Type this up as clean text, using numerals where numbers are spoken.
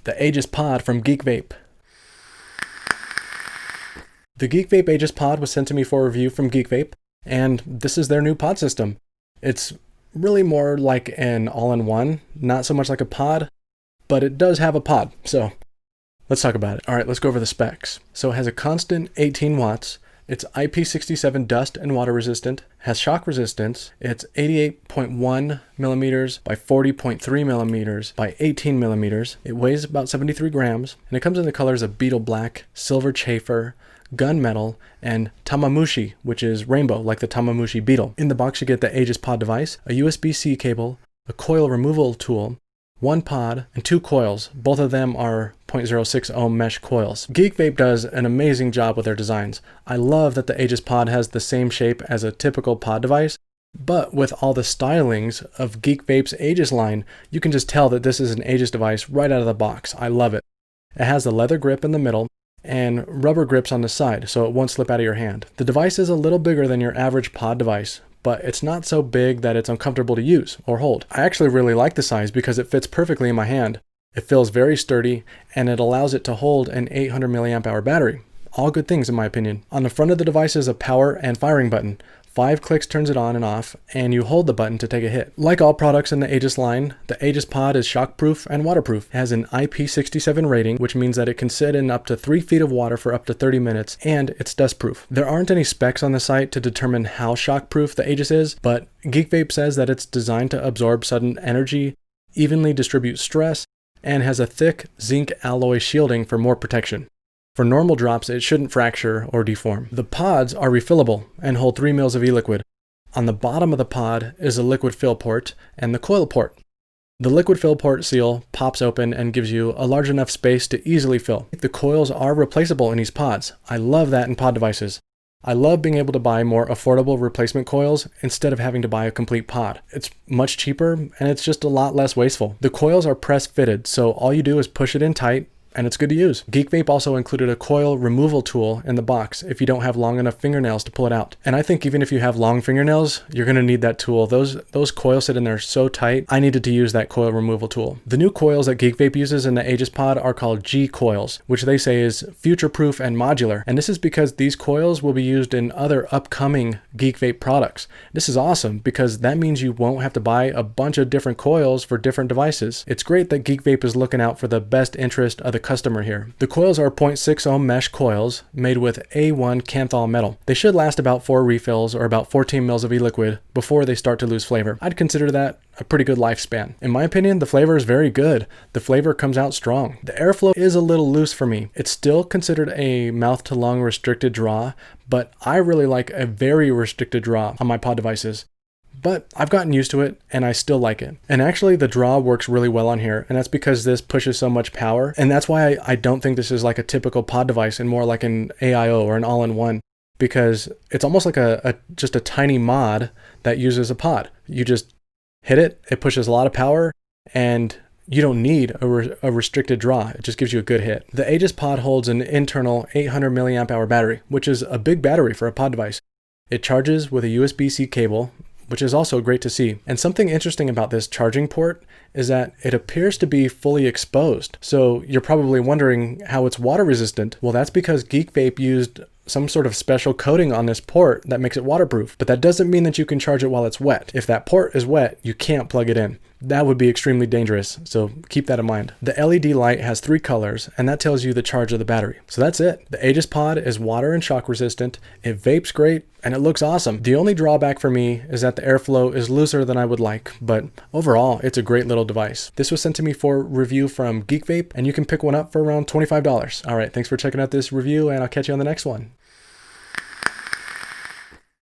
The Aegis Pod from Geekvape. The Geekvape Aegis Pod was sent to me for review from Geekvape, and this is their new pod system. It's really more like an all-in-one, not so much like a pod, but it does have a pod, so let's talk about it. Alright, let's go over the specs. So it has a constant 18 watts, it's IP67 dust and water resistant, has shock resistance, it's 88.1 millimeters by 40.3 millimeters by 18 millimeters, it weighs about 73 grams, and it comes in the colors of beetle black, silver chafer, gunmetal, and tamamushi, which is rainbow, like the tamamushi beetle. In the box you get the Aegis pod device, a USB-C cable, a coil removal tool, one pod, and two coils. Both of them are 0.06 ohm mesh coils. Geekvape does an amazing job with their designs. I love that the Aegis pod has the same shape as a typical pod device, but with all the stylings of Geekvape's Aegis line, you can just tell that this is an Aegis device right out of the box. I love it. It has the leather grip in the middle and rubber grips on the side, so it won't slip out of your hand. The device is a little bigger than your average pod device, but it's not so big that it's uncomfortable to use or hold. I actually really like the size because it fits perfectly in my hand. It feels very sturdy, and it allows it to hold an 800 milliamp hour battery. All good things in my opinion. On the front of the device is a power and firing button. 5 clicks turns it on and off, and you hold the button to take a hit. Like all products in the Aegis line, the Aegis pod is shockproof and waterproof. It has an IP67 rating, which means that it can sit in up to 3 feet of water for up to 30 minutes, and it's dustproof. There aren't any specs on the site to determine how shockproof the Aegis is, but Geekvape says that it's designed to absorb sudden energy, evenly distribute stress, and has a thick zinc alloy shielding for more protection. For normal drops, it shouldn't fracture or deform. The pods are refillable and hold 3 mils of e-liquid. On the bottom of the pod is a liquid fill port and the coil port. The liquid fill port seal pops open and gives you a large enough space to easily fill. The coils are replaceable in these pods. I love that in pod devices. I love being able to buy more affordable replacement coils instead of having to buy a complete pod. It's much cheaper and it's just a lot less wasteful. The coils are press fitted, so all you do is push it in tight, and it's good to use. Geekvape also included a coil removal tool in the box if you don't have long enough fingernails to pull it out. And I think even if you have long fingernails, you're going to need that tool. Those coils sit in there so tight, I needed to use that coil removal tool. The new coils that Geekvape uses in the Aegis pod are called G coils, which they say is future-proof and modular. And this is because these coils will be used in other upcoming Geekvape products. This is awesome because that means you won't have to buy a bunch of different coils for different devices. It's great that Geekvape is looking out for the best interest of the customer here. The coils are 0.6 ohm mesh coils made with A1 Kanthal metal. They should last about 4 refills or about 14 mils of e-liquid before they start to lose flavor. I'd consider that a pretty good lifespan. In my opinion, the flavor is very good. The flavor comes out strong. The airflow is a little loose for me. It's still considered a mouth to lung restricted draw, but I really like a very restricted draw on my pod devices. But I've gotten used to it and I still like it. And actually the draw works really well on here, and that's because this pushes so much power, and that's why I don't think this is like a typical pod device and more like an AIO or an all-in-one, because it's almost like just a tiny mod that uses a pod. You just hit it, it pushes a lot of power, and you don't need a restricted draw. It just gives you a good hit. The Aegis pod holds an internal 800 milliamp hour battery, which is a big battery for a pod device. It charges with a USB-C cable, which is also great to see. And something interesting about this charging port is that it appears to be fully exposed. So you're probably wondering how it's water resistant. Well, that's because Geekvape used some sort of special coating on this port that makes it waterproof, but that doesn't mean that you can charge it while it's wet. If that port is wet, you can't plug it in. That would be extremely dangerous, so keep that in mind. The LED light has 3 colors, and that tells you the charge of the battery. So that's it. The Aegis pod is water and shock resistant, it vapes great, and it looks awesome. The only drawback for me is that the airflow is looser than I would like, but overall, it's a great little device. This was sent to me for review from Geekvape, and you can pick one up for around $25. Alright, thanks for checking out this review, and I'll catch you on the next one.